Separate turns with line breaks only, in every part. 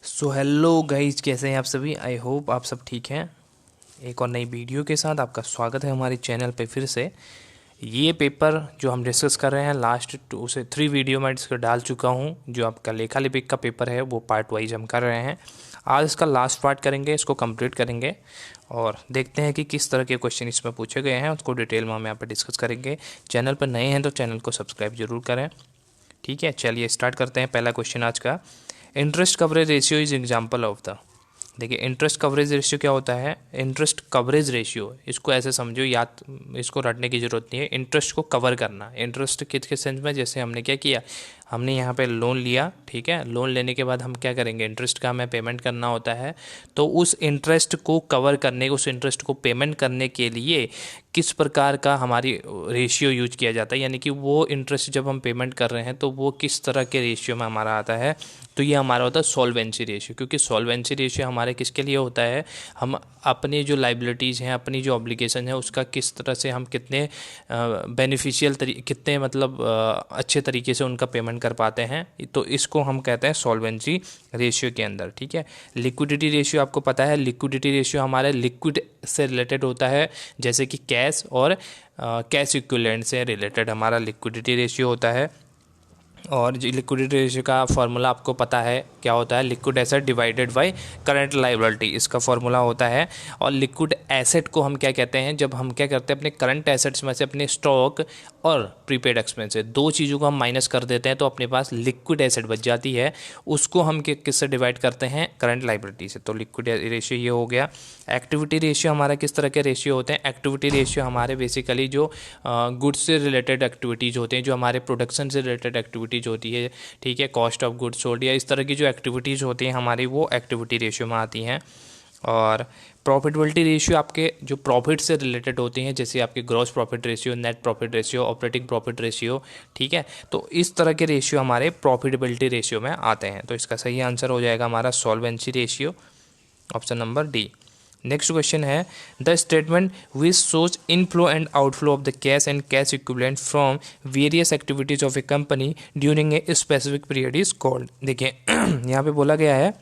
So hello guys, कैसे हैं आप सभी। आई होप आप सब ठीक हैं। एक और नई वीडियो के साथ आपका स्वागत है हमारे चैनल पे फिर से। ये पेपर जो हम डिस्कस कर रहे हैं लास्ट 2 से 3 वीडियो में इसको डाल चुका हूँ। जो आपका लेखा लिपिक का पेपर है वो पार्ट वाइज हम कर रहे हैं। आज इसका लास्ट पार्ट करेंगे, इसको कंप्लीट करेंगे और देखते हैं कि किस तरह के क्वेश्चन इसमें पूछे गए हैं, उसको डिटेल में हम यहाँ पर डिस्कस करेंगे। चैनल पर नए हैं तो चैनल को सब्सक्राइब जरूर करें। ठीक है, चलिए स्टार्ट करते हैं। पहला क्वेश्चन आज का, interest coverage ratio is example of the. देखिए, इंटरेस्ट कवरेज रेशियो क्या होता है। इंटरेस्ट कवरेज रेशियो, इसको ऐसे समझो, याद इसको रटने की ज़रूरत नहीं है। इंटरेस्ट को कवर करना, इंटरेस्ट किस सेंस में, जैसे हमने क्या किया, हमने यहाँ पे लोन लिया। ठीक है, लोन लेने के बाद हम क्या करेंगे, इंटरेस्ट का हमें पेमेंट करना होता है। तो उस इंटरेस्ट को कवर करने, उस इंटरेस्ट को पेमेंट करने के लिए किस प्रकार का हमारी रेशियो यूज किया जाता है, यानी कि वो इंटरेस्ट जब हम पेमेंट कर रहे हैं तो वो किस तरह के रेशियो में हमारा आता है। तो ये हमारा होता है सॉल्वेंसी रेशियो। क्योंकि सॉल्वेंसी रेशियो हमारे किसके लिए होता है, हम अपनी जो लाइबिलिटीज़ हैं, अपनी जो ऑब्लिगेशन है, उसका किस तरह से हम कितने बेनिफिशियल कितने मतलब अच्छे तरीके से उनका पेमेंट कर पाते हैं। तो इसको हम कहते हैं सॉल्वेंसी रेशियो के अंदर। ठीक है, लिक्विडिटी रेशियो आपको पता है, लिक्विडिटी रेशियो हमारे लिक्विड से रिलेटेड होता है, जैसे कि कैश और कैश इक्विवेलेंट से रिलेटेड हमारा लिक्विडिटी रेशियो होता है। और लिक्विडिटी रेशियो का फार्मूला आपको पता है क्या होता है, liquid asset divided by current liability, इसका फार्मूला होता है। और लिक्विड एसेट को हम क्या कहते हैं, जब हम क्या करते हैं अपने करंट एसेट्स में से अपने स्टॉक और प्रीपेड एक्सपेंसेस, दो चीज़ों को हम माइनस कर देते हैं तो अपने पास लिक्विड एसेट बच जाती है। उसको हम किससे डिवाइड करते हैं, करंट लायबिलिटी से। तो लिक्विड रेशियो ये हो गया। एक्टिविटी रेशियो हमारा किस तरह के रेशियो होते हैं, एक्टिविटी रेशियो हमारे बेसिकली जो गुड्स से रिलेटेड एक्टिविटीज़ होते हैं, जो हमारे प्रोडक्शन से रिलेटेड एक्टिविटीज़ होती है। ठीक है, कॉस्ट ऑफ गुड्स सोल्ड या इस तरह की जो एक्टिविटीज़ होती हैं हमारी, वो एक्टिविटी रेशियो में आती हैं। और प्रॉफिटेबिलिटी रेशियो आपके जो प्रॉफिट से रिलेटेड होती हैं, जैसे आपके gross profit ratio, net profit ratio, operating profit ratio. ठीक है, तो इस तरह के रेशियो हमारे प्रॉफिटेबिलिटी रेशियो में आते हैं। तो इसका सही आंसर हो जाएगा हमारा solvency ratio, option number D. Next question है, the statement which shows inflow and outflow of the cash and cash equivalent from various activities of a company during a specific period is called. देखिए यहाँ पे बोला गया है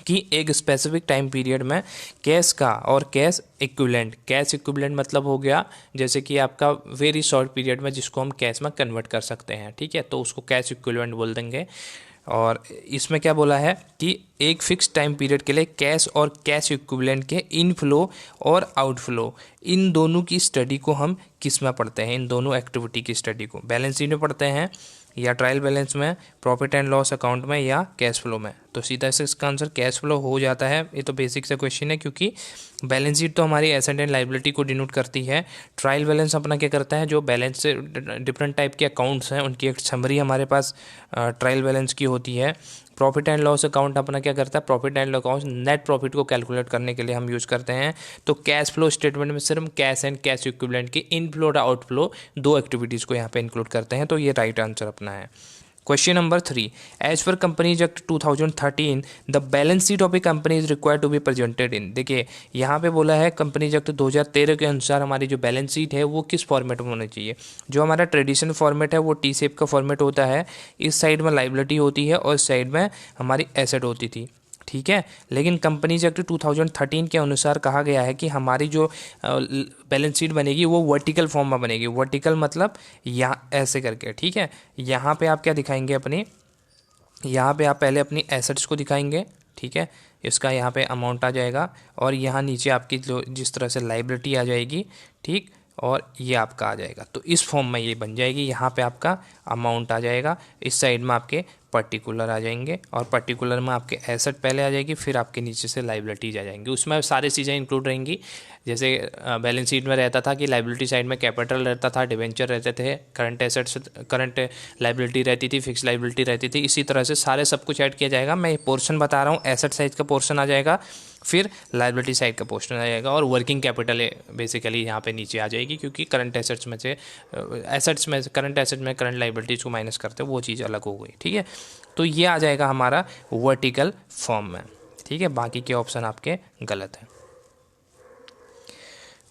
कि एक specific time period में कैश का और कैश इक्विवेलेंट मतलब हो गया जैसे कि आपका वेरी शॉर्ट पीरियड में, जिसको हम कैश में कन्वर्ट कर सकते हैं। ठीक है, तो उसको कैश इक्विवेलेंट बोल देंगे। और इसमें क्या बोला है कि एक फिक्स टाइम पीरियड के लिए कैश और कैश इक्विवेलेंट के इनफ्लो और आउटफ्लो, इन दोनों की स्टडी को हम किस में पढ़ते हैं, इन दोनों एक्टिविटी की स्टडी को बैलेंस शीट में पढ़ते हैं, या ट्रायल बैलेंस में, प्रॉफिट एंड लॉस अकाउंट में, या कैश फ्लो में। तो सीधा से इसका आंसर कैश फ्लो हो जाता है। ये तो बेसिक सा क्वेश्चन है, क्योंकि बैलेंस शीट तो हमारी एसेट एंड लायबिलिटी को डिनोट करती है। ट्रायल बैलेंस अपना क्या करता है, जो बैलेंस से डिफरेंट टाइप के अकाउंट्स हैं उनकी एक समरी हमारे पास ट्रायल बैलेंस की होती है। प्रॉफिट एंड लॉस अकाउंट अपना क्या करता है, profit and loss account net profit को कैलकुलेट करने के लिए हम यूज़ करते हैं। तो कैश फ्लो स्टेटमेंट में सिर्फ कैश एंड कैश इक्विवेलेंट की इनफ्लो और आउटफ्लो दो एक्टिविटीज़ को यहाँ पे इंक्लूड करते हैं। तो ये राइट आंसर अपना है। Question number 3, as per companies act 2013 the balance sheet of a company is required to be presented in. देखिए यहाँ पे बोला है कंपनीज एक्ट 2013 के अनुसार हमारी जो बैलेंस शीट है वो किस फॉर्मेट में होनी चाहिए। जो हमारा ट्रेडिशनल फॉर्मेट है वो टी शेप का फॉर्मेट होता है। इस साइड में लाइबिलिटी होती है और इस साइड में हमारी एसेट होती थी। ठीक है, लेकिन कंपनीज एक्ट 2013 के अनुसार कहा गया है कि हमारी जो बैलेंस शीट बनेगी वो वर्टिकल फॉर्म में बनेगी। वर्टिकल मतलब यहाँ ऐसे करके। ठीक है, यहाँ पे आप क्या दिखाएंगे अपनी, यहाँ पे आप पहले अपनी एसेट्स को दिखाएंगे। ठीक है, इसका यहाँ पे अमाउंट आ जाएगा और यहाँ नीचे आपकी जो जिस तरह से लाइबिलिटी आ जाएगी, ठीक, और ये आपका आ जाएगा। तो इस फॉर्म में ये बन जाएगी। यहाँ पे आपका अमाउंट आ जाएगा, इस साइड में आपके पर्टिकुलर आ जाएंगे और पर्टिकुलर में आपके एसेट पहले आ जाएगी, फिर आपके नीचे से लाइबिलिटीज आ जाएंगी। उसमें सारी चीज़ें इंक्लूड रहेंगी। जैसे बैलेंस शीट में रहता था कि लाइबिलिटी साइड में कैपिटल रहता था, डिवेंचर रहते थे, करंट एसेट्स, करंट लाइबिलिटी रहती थी, फिक्स लाइबिलिटी रहती थी। इसी तरह से सारे सब कुछ ऐड किया जाएगा। मैं ये पोर्शन बता रहा हूँ, एसेट साइड का पोर्शन आ जाएगा, फिर लाइबिलिटी साइड का पोर्शन आ जाएगा, और वर्किंग कैपिटल बेसिकली यहाँ पे नीचे आ जाएगी, क्योंकि करंट एसेट्स में से करंट एसेट में करंट लाइबिलिटीज़ को माइनस करते हैं, वो चीज़ अलग हो गई। ठीक है, तो ये आ जाएगा हमारा वर्टिकल फॉर्म में। ठीक है, बाकी के ऑप्शन आपके गलत हैं।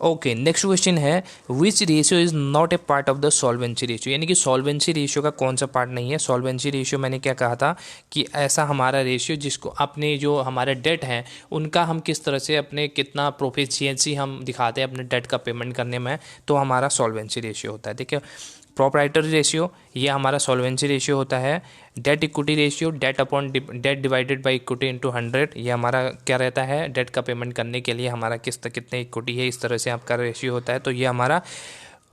ओके, नेक्स्ट क्वेश्चन है विच ratio is not a part of the solvency ratio, यानी कि सॉल्वेंसी रेशियो का कौन सा पार्ट नहीं है। सॉल्वेंसी रेशियो मैंने क्या कहा था कि ऐसा हमारा रेशियो जिसको अपने जो हमारे डेट हैं उनका हम किस तरह से अपने कितना प्रोफिशिएंसी हम दिखाते हैं अपने डेट का पेमेंट करने में, तो हमारा सॉल्वेंसी रेशियो होता है। देखिए, प्रोप्राइटरी रेशियो ये हमारा सॉल्वेंसी रेशियो होता है। Debt equity ratio, debt upon debt divided by equity into 100, ये हमारा क्या रहता है, डेट का पेमेंट करने के लिए हमारा कितने इक्विटी है, इस तरह से आपका रेशियो होता है। तो ये हमारा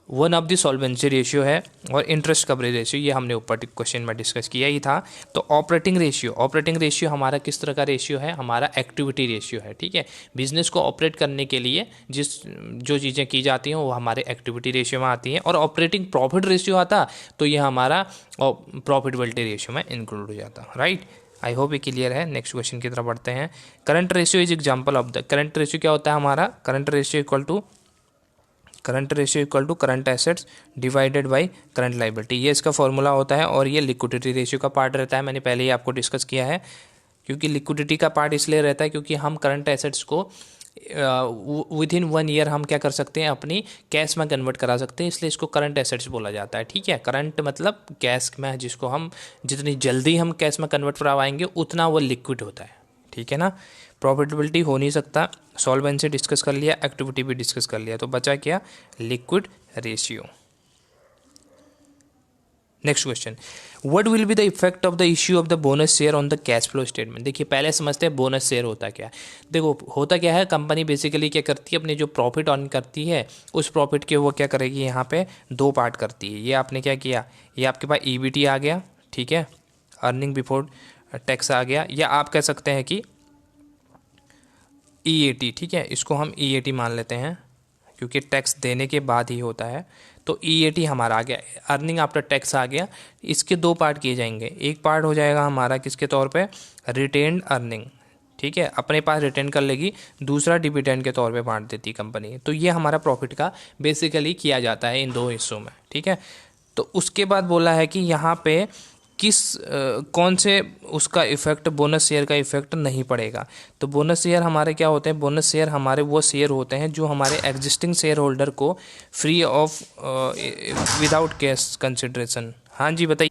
one of the solvency ratio है। और इंटरेस्ट कवरेज रेशियो ये हमने ऊपर क्वेश्चन में डिस्कस किया ही था। तो ऑपरेटिंग रेशियो हमारा किस तरह का रेशियो है, हमारा एक्टिविटी रेशियो है। ठीक है, बिजनेस को ऑपरेट करने के लिए जो चीज़ें की जाती हैं वो हमारे एक्टिविटी रेशियो में आती हैं। और ऑपरेटिंग प्रॉफिट रेशियो आता तो ये हमारा प्रॉफिटेबिलिटी रेशियो में इंक्लूड हो जाता। राइट, आई होप ये क्लियर है। नेक्स्ट क्वेश्चन की तरफ बढ़ते हैं। Current ratio is example of the, current ratio क्या होता है हमारा, current ratio equal to current assets divided by current liability, ये इसका फॉर्मूला होता है। और ये लिक्विडिटी रेशियो का पार्ट रहता है, मैंने पहले ही आपको डिस्कस किया है। क्योंकि लिक्विडिटी का पार्ट इसलिए रहता है क्योंकि हम करंट एसेट्स को विद इन 1 ईयर हम क्या कर सकते हैं, अपनी कैश में कन्वर्ट करा सकते हैं, इसलिए इसको करंट एसेट्स बोला जाता है। ठीक है, करंट मतलब कैश में, जिसको हम जितनी जल्दी हम कैश में कन्वर्ट करवाएंगे उतना वो लिक्विड होता है। ठीक है ना, प्रॉफिटेबिलिटी हो नहीं सकता। सॉल्वेंसी डिस्कस कर लिया, एक्टिविटी भी डिस्कस कर लिया, तो बचा क्या, liquid ratio. Next question, what will be the effect of the issue of the bonus share on the cash flow statement. देखिए, पहले समझते हैं बोनस शेयर होता क्या है। देखो, होता क्या है, कंपनी बेसिकली क्या करती है, अपनी जो प्रॉफिट अर्न करती है उस प्रॉफिट के वो क्या करेगी, यहाँ पे 2 पार्ट करती है। ये आपने क्या किया, ये आपके पास ईबीटी आ गया, ठीक है, अर्निंग बिफोर टैक्स आ गया, या आप कह सकते हैं कि ईएटी। ठीक है, इसको हम ईएटी मान लेते हैं क्योंकि टैक्स देने के बाद ही होता है। तो ईएटी हमारा आ गया, अर्निंग आफ्टर टैक्स आ गया। इसके 2 पार्ट किए जाएंगे, एक पार्ट हो जाएगा हमारा किसके तौर पे, रिटेन्ड अर्निंग। ठीक है, अपने पास रिटेन कर लेगी, दूसरा डिविडेंड के तौर पे बांट देती कंपनी। तो ये हमारा प्रॉफिट का बेसिकली किया जाता है इन 2 हिस्सों में। ठीक है, तो उसके बाद बोला है कि यहाँ पे कौन से उसका इफेक्ट, बोनस शेयर का इफेक्ट नहीं पड़ेगा। तो बोनस शेयर हमारे क्या होते हैं, बोनस शेयर हमारे वो शेयर होते हैं जो हमारे एग्जिस्टिंग शेयर होल्डर को free of without cash consideration. हाँ जी बताइए।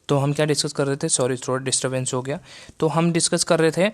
तो हम क्या डिस्कस कर रहे थे, सॉरी थोड़ा डिस्टर्बेंस हो गया। तो हम डिस्कस कर रहे थे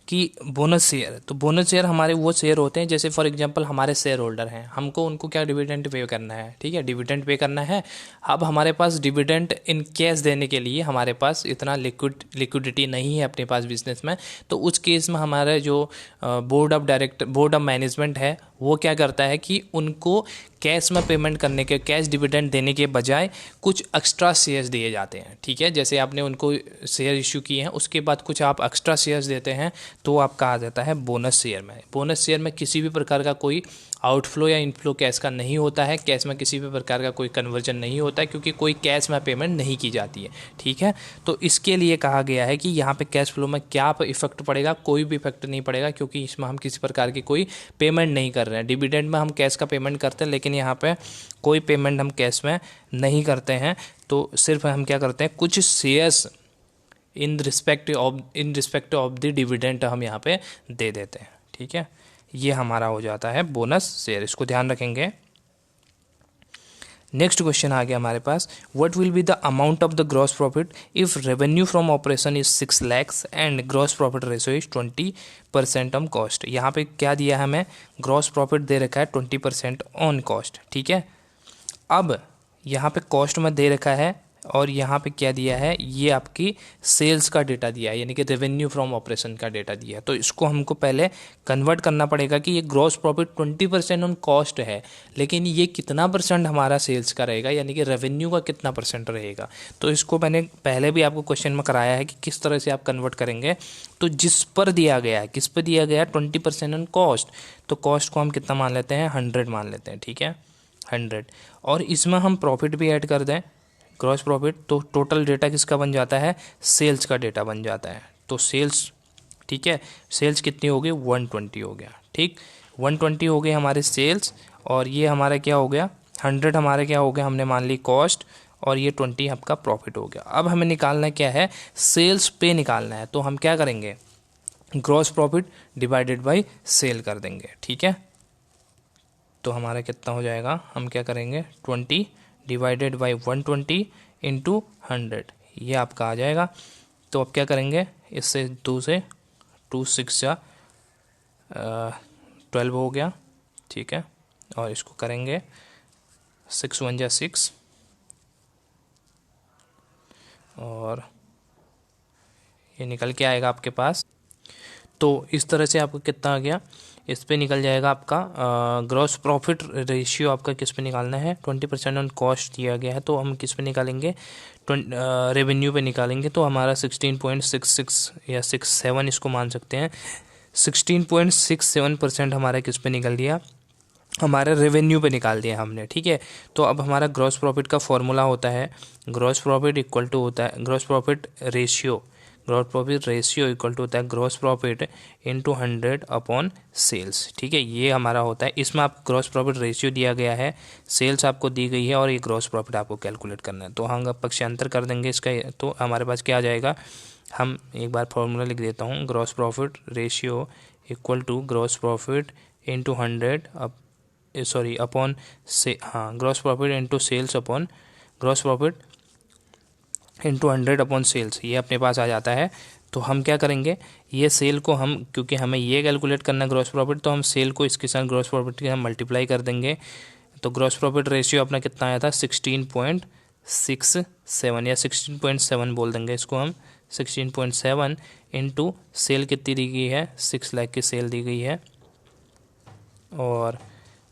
कि बोनस शेयर, तो बोनस शेयर हमारे वो शेयर होते हैं, जैसे फॉर एग्जांपल हमारे शेयर होल्डर हैं, हमको उनको क्या डिविडेंड पे करना है। ठीक है, डिविडेंड पे करना है। अब हमारे पास डिविडेंड इन कैश देने के लिए हमारे पास इतना लिक्विडिटी नहीं है अपने पास बिजनेस में। तो उस केस में हमारे जो बोर्ड ऑफ मैनेजमेंट है वो क्या करता है कि उनको कैश में पेमेंट करने के, कैश डिविडेंड देने के बजाय कुछ एक्स्ट्रा शेयर्स दिए जाते हैं। ठीक है, जैसे आपने उनको शेयर इशू किए हैं, उसके बाद कुछ आप एक्स्ट्रा शेयर्स देते हैं, तो आपका आ जाता है बोनस शेयर में। बोनस शेयर में किसी भी प्रकार का कोई आउटफ्लो या इनफ्लो कैश का नहीं होता है, कैश में किसी भी प्रकार का कोई कन्वर्जन नहीं होता है, क्योंकि कोई कैश में पेमेंट नहीं की जाती है। ठीक है, तो इसके लिए कहा गया है कि यहाँ पे कैश फ्लो में क्या इफेक्ट पड़ेगा, कोई भी इफेक्ट नहीं पड़ेगा, क्योंकि इसमें हम किसी प्रकार की कोई पेमेंट नहीं कर रहे हैं। डिविडेंड में हम कैश का पेमेंट करते हैं, लेकिन यहाँ पे कोई पेमेंट हम कैश में नहीं करते हैं। तो सिर्फ हम क्या करते हैं, कुछ shares in respect of the dividend हम यहाँ पे दे देते हैं। ठीक है, ये हमारा हो जाता है बोनस शेयर, इसको ध्यान रखेंगे। नेक्स्ट क्वेश्चन आ गया हमारे पास, what will be the amount of the gross profit if revenue from operation is 6 lakhs and gross profit ratio is 20% on cost. यहाँ पे क्या दिया है हमें, ग्रॉस प्रॉफिट दे रखा है 20% ऑन कॉस्ट। ठीक है, अब यहाँ पे कॉस्ट में दे रखा है और यहाँ पे क्या दिया है, ये आपकी सेल्स का डेटा दिया है, यानी कि रेवेन्यू फ्रॉम ऑपरेशन का डेटा दिया है। तो इसको हमको पहले कन्वर्ट करना पड़ेगा कि ये ग्रॉस प्रॉफिट 20% ऑन कॉस्ट है, लेकिन ये कितना परसेंट हमारा सेल्स का रहेगा, यानी कि रेवेन्यू का कितना परसेंट रहेगा। तो इसको मैंने पहले भी आपको क्वेश्चन में कराया है कि किस तरह से आप कन्वर्ट करेंगे। तो जिस पर दिया गया है, किस पर दिया गया है, 20% ऑन कॉस्ट, तो कॉस्ट को हम कितना मान लेते हैं, 100 मान लेते हैं। ठीक है, 100, और इसमें हम प्रॉफिट भी ऐड कर दें, ग्रॉस प्रॉफिट, तो टोटल डेटा किसका बन जाता है, सेल्स का डेटा बन जाता है। तो सेल्स, ठीक है, सेल्स कितनी हो गई, 120 हो गया। ठीक, 120 हो गए हमारे सेल्स, और ये हमारा क्या हो गया, 100 हमारे क्या हो गया, हमने मान ली कॉस्ट, और ये 20 आपका प्रॉफिट हो गया। अब हमें निकालना क्या है, सेल्स पे निकालना है। तो हम क्या करेंगे, gross profit divided by sale कर देंगे। ठीक है, तो हमारा कितना हो जाएगा, हम क्या करेंगे 20 डिवाइडेड बाई 120 इंटू 100, ये आपका आ जाएगा। तो अब क्या करेंगे, इससे 2 से 2 6 जा 12 हो गया, ठीक है। और इसको करेंगे 6 1 जा 6, और ये निकल के आएगा आपके पास। तो इस तरह से आपको कितना आ गया, इस पे निकल जाएगा आपका ग्रॉस प्रॉफिट रेशियो। आपका किस पे निकालना है, 20% ऑन कॉस्ट दिया गया है, तो हम किस पे निकालेंगे, रेवेन्यू पे निकालेंगे। तो हमारा 16.66 या 67 इसको मान सकते हैं, 16.67% हमारा किस पे निकल दिया, हमारे रेवेन्यू पे निकाल दिया हमने, ठीक है। तो अब हमारा ग्रॉस प्रॉफिट का फॉर्मूला होता है, ग्रॉस प्रॉफिट इक्वल टू होता है gross profit ratio, gross profit ratio equal to होता है gross profit into 100 upon sales, ठीक है। ये हमारा होता है, इसमें आप ग्रॉस प्रॉफिट रेशियो दिया गया है, सेल्स आपको दी गई है, और ये ग्रॉस प्रॉफिट आपको कैलकुलेट करना है। तो हम पक्षांतर कर देंगे इसका, तो हमारे पास क्या आ जाएगा, हम एक बार फॉर्मूला लिख देता हूँ, gross profit ratio equal to gross profit into 100 upon से, हाँ, gross profit into sales upon gross profit into 100 upon sales, ये अपने पास आ जाता है। तो हम क्या करेंगे, ये सेल को हम, क्योंकि हमें ये कैलकुलेट करना है ग्रॉस प्रॉफिट, तो हम सेल को इसके साथ ग्रॉस प्रॉफिट के हम मल्टीप्लाई कर देंगे। तो ग्रॉस प्रॉफिट रेशियो अपना कितना आया था, 16.67 या 16.7 बोल देंगे इसको हम, 16.7 इंटू सेल कितनी दी गई है, 6 लाख की सेल दी गई है, और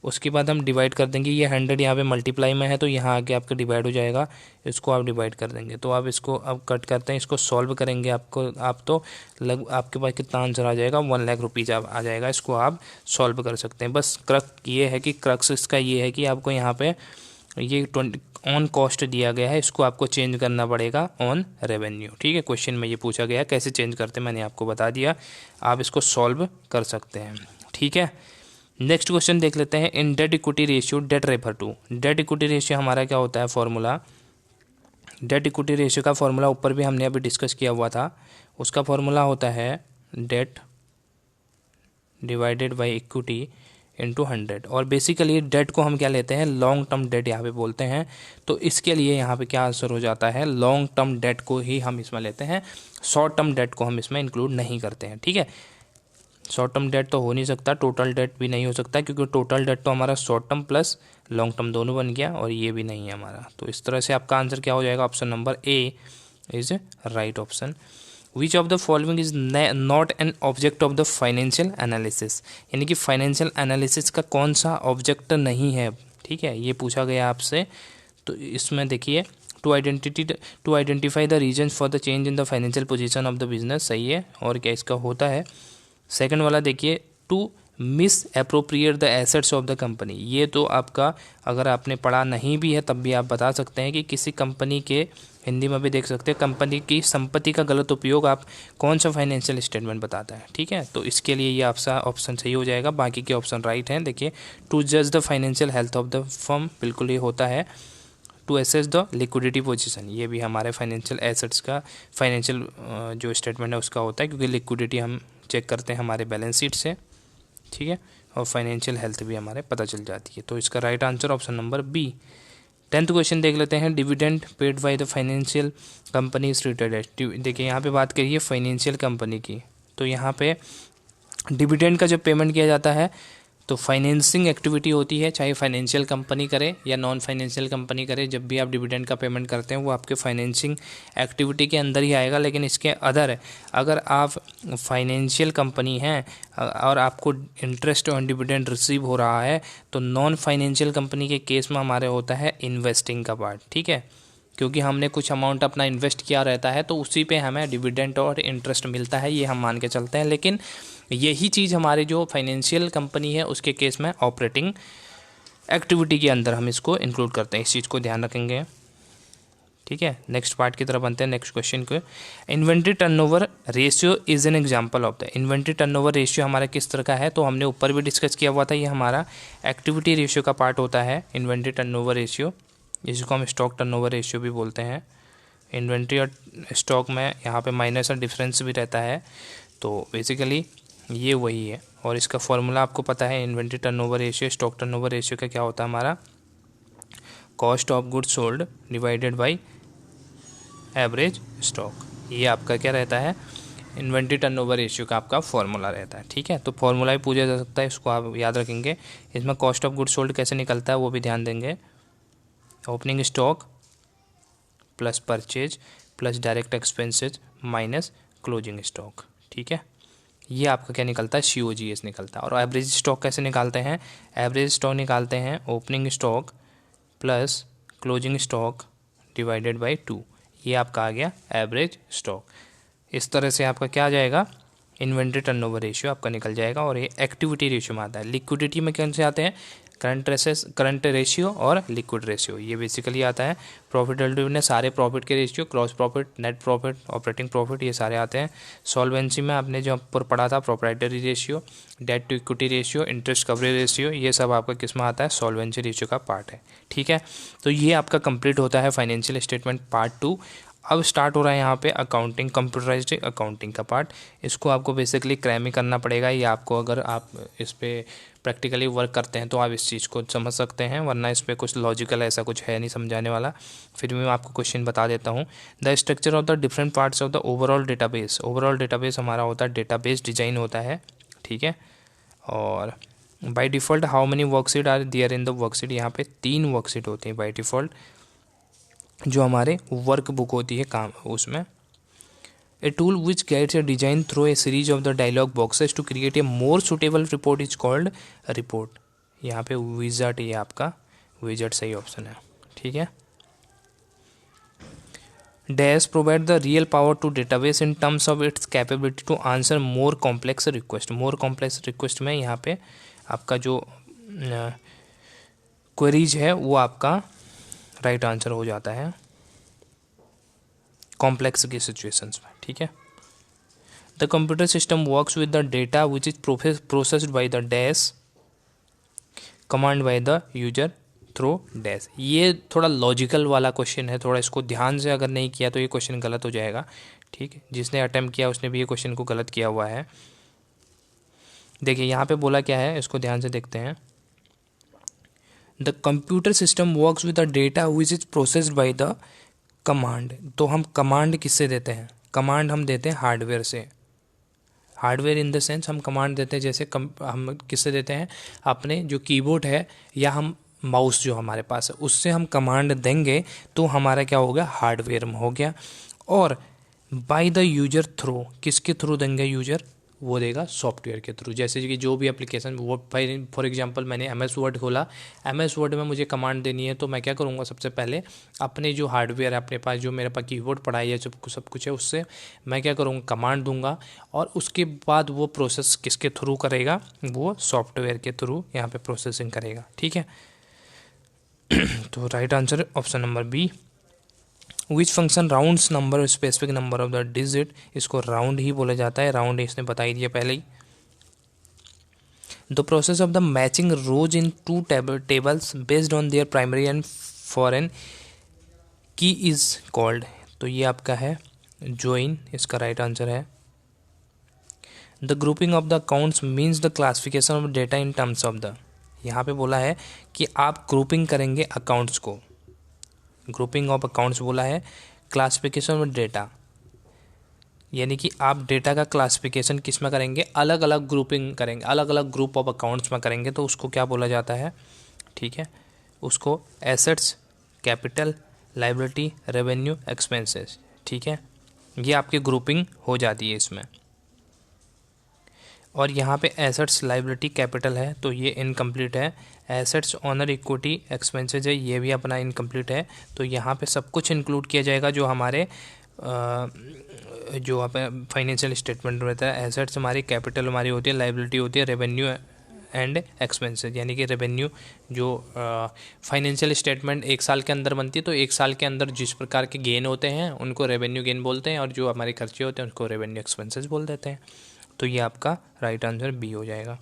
उसके बाद हम डिवाइड कर देंगे। ये 100 यहाँ पे मल्टीप्लाई में है, तो यहाँ आके आपका डिवाइड हो जाएगा, इसको आप डिवाइड कर देंगे। तो आप इसको अब कट करते हैं, इसको सॉल्व करेंगे, आपके पास कितना आंसर आ जाएगा, 1 लाख रुपीज़ आ जाएगा। इसको आप सॉल्व कर सकते हैं। बस क्रक्स इसका ये है कि आपको यहाँ पे ये 20 ऑन कॉस्ट दिया गया है, इसको आपको चेंज करना पड़ेगा ऑन रेवेन्यू, ठीक है। क्वेश्चन में ये पूछा गया कैसे चेंज करते हैं, मैंने आपको बता दिया, आप इसको सॉल्व कर सकते हैं, ठीक है। नेक्स्ट क्वेश्चन देख लेते हैं, in debt equity ratio debt refer to. Debt equity ratio हमारा क्या होता है फॉर्मूला, डेट इक्विटी रेशियो का फॉर्मूला ऊपर भी हमने अभी डिस्कस किया हुआ था, उसका फॉर्मूला होता है date divided by equity into 100। और बेसिकली डेट को हम क्या लेते हैं, लॉन्ग टर्म डेट यहाँ पे बोलते हैं। तो इसके लिए यहाँ पे क्या आंसर हो जाता है, लॉन्ग टर्म डेट को ही हम इसमें लेते हैं, शॉर्ट टर्म डेट को हम इसमें इंक्लूड नहीं करते हैं, ठीक है। शॉर्ट टर्म डेट तो हो नहीं सकता, टोटल डेट भी नहीं हो सकता, क्योंकि टोटल डेट तो हमारा short term plus long term दोनों बन गया, और ये भी नहीं है हमारा। तो इस तरह से आपका आंसर क्या हो जाएगा, option number A is right option. Which of the following is not an object of the financial analysis, यानी कि फाइनेंशियल एनालिसिस का कौन सा ऑब्जेक्ट नहीं है, ठीक है, ये पूछा गया आपसे। तो इसमें देखिए, to identify the reason for the change in the financial position of the business, सही है। और क्या इसका होता है, सेकंड वाला देखिए, to misappropriate the assets of the company, ये तो आपका अगर आपने पढ़ा नहीं भी है तब भी आप बता सकते हैं कि किसी कंपनी के, हिंदी में भी देख सकते हैं, कंपनी की संपत्ति का गलत उपयोग आप कौन सा फाइनेंशियल स्टेटमेंट बताता है, ठीक है। तो इसके लिए ये आपका ऑप्शन सही हो जाएगा, बाकी के ऑप्शन राइट हैं। देखिए, टू जज the financial health of the firm, बिल्कुल ये होता है। To assess the liquidity position, ये भी हमारे फाइनेंशियल एसेट्स का, फाइनेंशियल जो स्टेटमेंट है उसका होता है, क्योंकि लिक्विडिटी हम चेक करते हैं हमारे बैलेंस शीट से, ठीक है, और फाइनेंशियल हेल्थ भी हमारे पता चल जाती है। तो इसका right answer option number B. 10th question देख लेते हैं, dividend paid by the financial company is treated. देखिए यहाँ पे बात करिए फाइनेंशियल कंपनी की, तो यहाँ पे डिविडेंड का जब पेमेंट किया जाता है तो फाइनेंसिंग एक्टिविटी होती है, चाहे फाइनेंशियल कंपनी करे या नॉन फाइनेंशियल कंपनी करे, जब भी आप डिविडेंड का पेमेंट करते हैं वो आपके फाइनेंसिंग एक्टिविटी के अंदर ही आएगा। लेकिन इसके अदर अगर आप फाइनेंशियल कंपनी हैं और आपको इंटरेस्ट ऑन डिविडेंड रिसीव हो रहा है, तो नॉन फाइनेंशियल कंपनी के केस में हमारे होता है इन्वेस्टिंग का पार्ट, ठीक है, क्योंकि हमने कुछ अमाउंट अपना इन्वेस्ट किया रहता है, तो उसी पे हमें डिविडेंड और इंटरेस्ट मिलता है, ये हम मान के चलते हैं। लेकिन यही चीज़ हमारे जो फाइनेंशियल कंपनी है उसके केस में ऑपरेटिंग एक्टिविटी के अंदर हम इसको इंक्लूड करते हैं, इस चीज़ को ध्यान रखेंगे, ठीक है। नेक्स्ट पार्ट की तरफ बनते हैं, नेक्स्ट क्वेश्चन को। Inventory turnover ratio is an example of the, inventory turnover ratio हमारा किस तरह का है, तो हमने ऊपर भी डिस्कस किया हुआ था, ये हमारा एक्टिविटी रेशियो का पार्ट होता है, इन्वेंट्री टर्नओवर रेशियो, जिसको हम स्टॉक टर्नओवर रेशियो भी बोलते हैं। इन्वेंट्री और स्टॉक में यहाँ पे माइनस और डिफरेंस भी रहता है। तो बेसिकली ये वही है। और इसका फॉर्मूला आपको पता है, inventory turnover ratio, stock turnover ratio का क्या होता है हमारा, cost of goods sold divided by average stock. ये आपका क्या रहता है, इन्वेंट्री टर्नओवर रेशियो का आपका फॉर्मूला रहता है। ठीक है, तो फॉर्मूला भी पूछा जा सकता है, इसको आप याद रखेंगे। इसमें कॉस्ट ऑफ गुड्स सोल्ड कैसे निकलता है वो भी ध्यान देंगे, opening stock plus purchase plus direct expenses minus closing stock. ठीक है, ये आपका क्या निकलता है, COGS निकलता है। और एवरेज स्टॉक कैसे निकालते हैं, एवरेज स्टॉक निकालते हैं opening stock plus closing stock divided by 2। ये आपका आ गया एवरेज स्टॉक। इस तरह से आपका क्या आ जाएगा, इन्वेंट्री टर्नओवर रेशियो आपका निकल जाएगा। और ये एक्टिविटी रेशियो में आता है। लिक्विडिटी में कौन से आते हैं, करंट रेशियो और लिक्विड रेशियो, ये बेसिकली आता है। प्रॉफिटेबिलिटी में सारे प्रॉफिट के ratio, cross profit, net profit, operating profit, ये सारे आते हैं। सॉल्वेंसी में आपने जो ऊपर पढ़ा था, proprietary ratio, debt to equity ratio, interest coverage ratio, ये सब आपका किस में आता है, सॉल्वेंसी रेशियो का पार्ट है। ठीक है, तो ये आपका कंप्लीट होता है फाइनेंशियल स्टेटमेंट पार्ट 2। अब स्टार्ट हो रहा है यहाँ पे अकाउंटिंग, कंप्यूटराइज्ड अकाउंटिंग का पार्ट। इसको आपको बेसिकली क्रैम ही करना पड़ेगा, या आपको अगर आप इस पर प्रैक्टिकली वर्क करते हैं तो आप इस चीज़ को समझ सकते हैं, वरना इस पर कुछ लॉजिकल ऐसा कुछ है नहीं समझाने वाला। फिर भी मैं आपको क्वेश्चन बता देता हूँ। The structure of the different parts of the overall database. Overall database हमारा होता है, डेटाबेस डिजाइन होता है। ठीक है, और by default how many worksheet are there in the worksheet, यहाँ पे 3 वर्कशीट होती हैं बाय डिफ़ॉल्ट, जो हमारे वर्क बुक होती है काम उसमें। A tool which guides a design through a series of the dialog boxes to create a more suitable report is called report. यहाँ पे विजार्ट, ये आपका विजार्ट सही ऑप्शन है। ठीक है, dash provide the real power to database in terms of its capability to answer more complex request. More complex request में यहाँ पे आपका जो क्वेरीज है वो आपका राइट आंसर हो जाता है कॉम्प्लेक्स की सिचुएशंस में। ठीक है, the computer system works with the data which is processed by the dash command by the user through dash. ये थोड़ा लॉजिकल वाला क्वेश्चन है, थोड़ा इसको ध्यान से अगर नहीं किया तो ये क्वेश्चन गलत हो जाएगा। ठीक है, जिसने अटेम्प्ट किया उसने भी ये क्वेश्चन को गलत किया हुआ है। देखिए यहाँ पे बोला क्या है, इसको ध्यान से देखते हैं। The computer system works with the data which is processed by the command. तो हम कमांड किससे देते हैं, कमांड हम देते हैं हार्डवेयर से। हार्डवेयर इन द सेंस हम कमांड देते हैं, जैसे हम किससे देते हैं, अपने जो कीबोर्ड है या हम माउस जो हमारे पास है उससे हम कमांड देंगे तो हमारा क्या हो गया, हार्डवेयर में हो गया। और बाय द यूजर थ्रू, किसके थ्रू देंगे, यूजर वो देगा सॉफ्टवेयर के थ्रू। जैसे कि जो भी एप्लीकेशन, वो फॉर एग्जांपल मैंने MS वर्ड खोला, MS वर्ड में मुझे कमांड देनी है, तो मैं क्या करूँगा, सबसे पहले अपने जो हार्डवेयर है अपने पास, जो मेरे पास कीबोर्ड पड़ा है या सब कुछ है, उससे मैं क्या करूँगा, कमांड दूंगा। और उसके बाद वो प्रोसेस किसके थ्रू करेगा, वो सॉफ्टवेयर के थ्रू यहाँ पर प्रोसेसिंग करेगा। ठीक है, तो right answer option number B. Which function rounds number specific number of the digit. इसको राउंड ही बोला जाता है, राउंड इसने बता ही दिया पहले ही। The process of the matching rows in two tables based on their primary and foreign key is called. तो ये आपका है ज्वाइन, इसका राइट आंसर है। The grouping of the accounts means the classification of data in terms of the. यहाँ पे बोला है कि आप ग्रुपिंग करेंगे अकाउंट्स को, ग्रुपिंग ऑफ अकाउंट्स बोला है, क्लासिफिकेशन ऑफ डेटा यानी कि आप डेटा का क्लासिफिकेशन किस में करेंगे, अलग अलग ग्रुपिंग करेंगे, अलग अलग ग्रुप ऑफ अकाउंट्स में करेंगे, तो उसको क्या बोला जाता है। ठीक है, उसको assets, capital, liability, revenue, expenses. ठीक है, ये आपकी ग्रुपिंग हो जाती है इसमें। और यहाँ पे एसेट्स, लायबिलिटी, कैपिटल है तो ये इनकम्प्लीट है। एसेट्स, ऑनर, इक्विटी, एक्सपेंसेज है, ये भी अपना इनकम्प्लीट है। तो यहाँ पे सब कुछ इंक्लूड किया जाएगा जो हमारे जो फाइनेंशियल स्टेटमेंट रहता है। एसेट्स हमारी, कैपिटल हमारी होती है, लायबिलिटी होती है, रेवेन्यू एंड एक्सपेंसेज। यानी कि रेवेन्यू जो फाइनेंशियल स्टेटमेंट 1 साल के अंदर बनती है, तो 1 साल के अंदर जिस प्रकार के गेन होते हैं उनको रेवेन्यू गेन बोलते हैं, और जो हमारे खर्चे होते हैं उनको रेवेन्यू एक्सपेंसेज बोल देते हैं। तो ये आपका राइट आंसर बी हो जाएगा।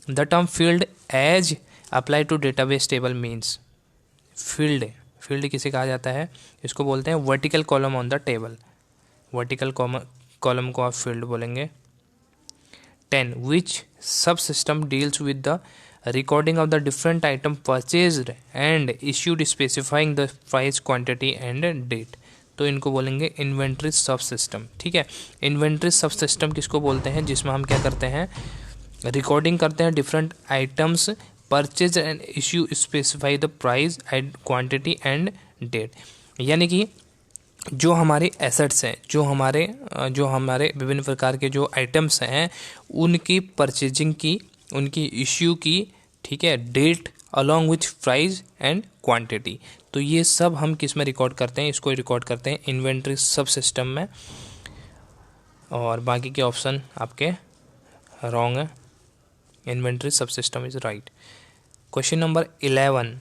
The term field as apply to database table means. Field किसे कहा जाता है, इसको बोलते हैं vertical column on the table. Vertical column को आप फील्ड बोलेंगे। 10. Which subsystem deals with the recording of the different item purchased and issued specifying the price, quantity and date? तो इनको बोलेंगे इन्वेंट्री सब सिस्टम। ठीक है, इन्वेंट्री सब सिस्टम किसको बोलते हैं? जिसमें हम क्या करते हैं, रिकॉर्डिंग करते हैं different items purchase and issue, specify the price and quantity and date. यानी कि जो हमारे एसेट्स हैं, जो हमारे विभिन्न प्रकार के जो आइटम्स हैं, उनकी परचेजिंग की, उनकी इश्यू की, ठीक है, date along with price and quantity. तो ये सब हम किस में रिकॉर्ड करते हैं? इसको रिकॉर्ड करते हैं इन्वेंट्री सब सिस्टम में। और बाकी के ऑप्शन आपके रॉन्ग है, inventory subsystem is right. Question number 11,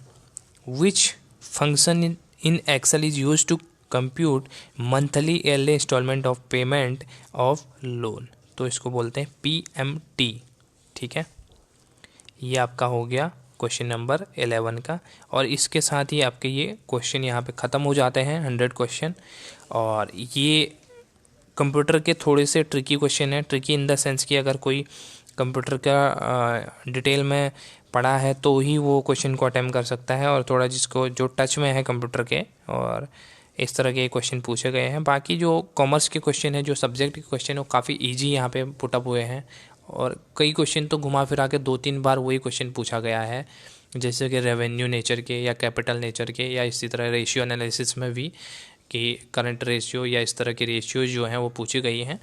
which function in Excel is use to compute monthly yearly instalment of payment of loan? तो इसको बोलते हैं PMT। ठीक है, ये आपका हो गया क्वेश्चन नंबर 11 का। और इसके साथ ही आपके ये क्वेश्चन यहाँ पे ख़त्म हो जाते हैं, 100 क्वेश्चन। और ये कंप्यूटर के थोड़े से ट्रिकी क्वेश्चन है। ट्रिकी इन द सेंस कि अगर कोई कंप्यूटर का डिटेल में पढ़ा है तो ही वो क्वेश्चन को अटेम्प्ट कर सकता है, और थोड़ा जिसको जो टच में है कंप्यूटर के, और इस तरह के क्वेश्चन पूछे गए हैं। बाकी जो कॉमर्स के क्वेश्चन है, जो सब्जेक्ट के क्वेश्चन है, वो काफ़ी ईजी यहाँ पे पुटअप हुए हैं। और कई क्वेश्चन तो घुमा फिरा के 2-3 बार वही क्वेश्चन पूछा गया है, जैसे कि रेवेन्यू नेचर के या कैपिटल नेचर के, या इसी तरह रेशियो एनालिसिस में भी कि करंट रेशियो या इस तरह के रेशियो जो हैं वो पूछी गई हैं।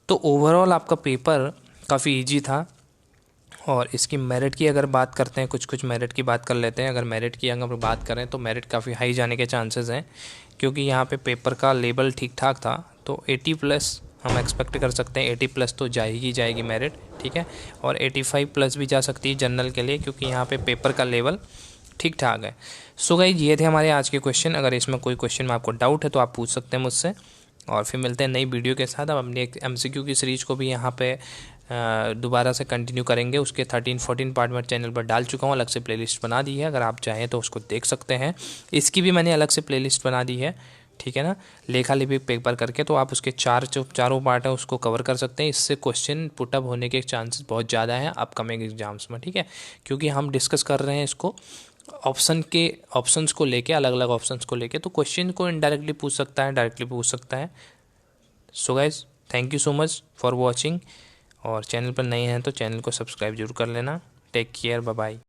तो ओवरऑल आपका पेपर काफ़ी इजी था। और इसकी मेरिट की अगर बात करते हैं, कुछ मेरिट की बात कर लेते हैं। अगर मेरिट की अगर बात करें तो मेरिट काफ़ी हाई जाने के चांसेस हैं, क्योंकि यहाँ पे पेपर का लेवल ठीक ठाक था। तो 80+ हम एक्सपेक्ट कर सकते हैं। 80+ तो जाएगी मेरिट, ठीक है। और 85+ भी जा सकती है जनरल के लिए, क्योंकि यहाँ पे पेपर का लेवल ठीक ठाक है। सो गाइस, ये थे हमारे आज के क्वेश्चन। अगर इसमें कोई क्वेश्चन में आपको डाउट है तो आप पूछ सकते हैं मुझसे। और फिर मिलते हैं नई वीडियो के साथ। अब अपनी एक MCQ की सीरीज़ को भी यहाँ पे दोबारा से कंटिन्यू करेंगे। उसके 13-14 पार्ट में चैनल पर डाल चुका हूँ, अलग से प्लेलिस्ट बना दी है, अगर आप चाहें तो उसको देख सकते हैं। इसकी भी मैंने अलग से प्लेलिस्ट बना दी है, ठीक है ना, लेखा लिपि पेपर करके। तो आप उसके चारों पार्ट है उसको कवर कर सकते हैं। इससे क्वेश्चन पुटअप होने के चांसेस बहुत ज़्यादा हैं अपकमिंग एग्जाम्स में, ठीक है। क्योंकि हम डिस्कस कर रहे हैं इसको ऑप्शंस को लेके, अलग अलग ऑप्शंस को लेके। तो क्वेश्चन को इनडायरेक्टली पूछ सकता है, डायरेक्टली पूछ सकता है। So guys, thank you so much for watching. और चैनल पर नए हैं तो चैनल को सब्सक्राइब जरूर कर लेना। Take care, bye bye.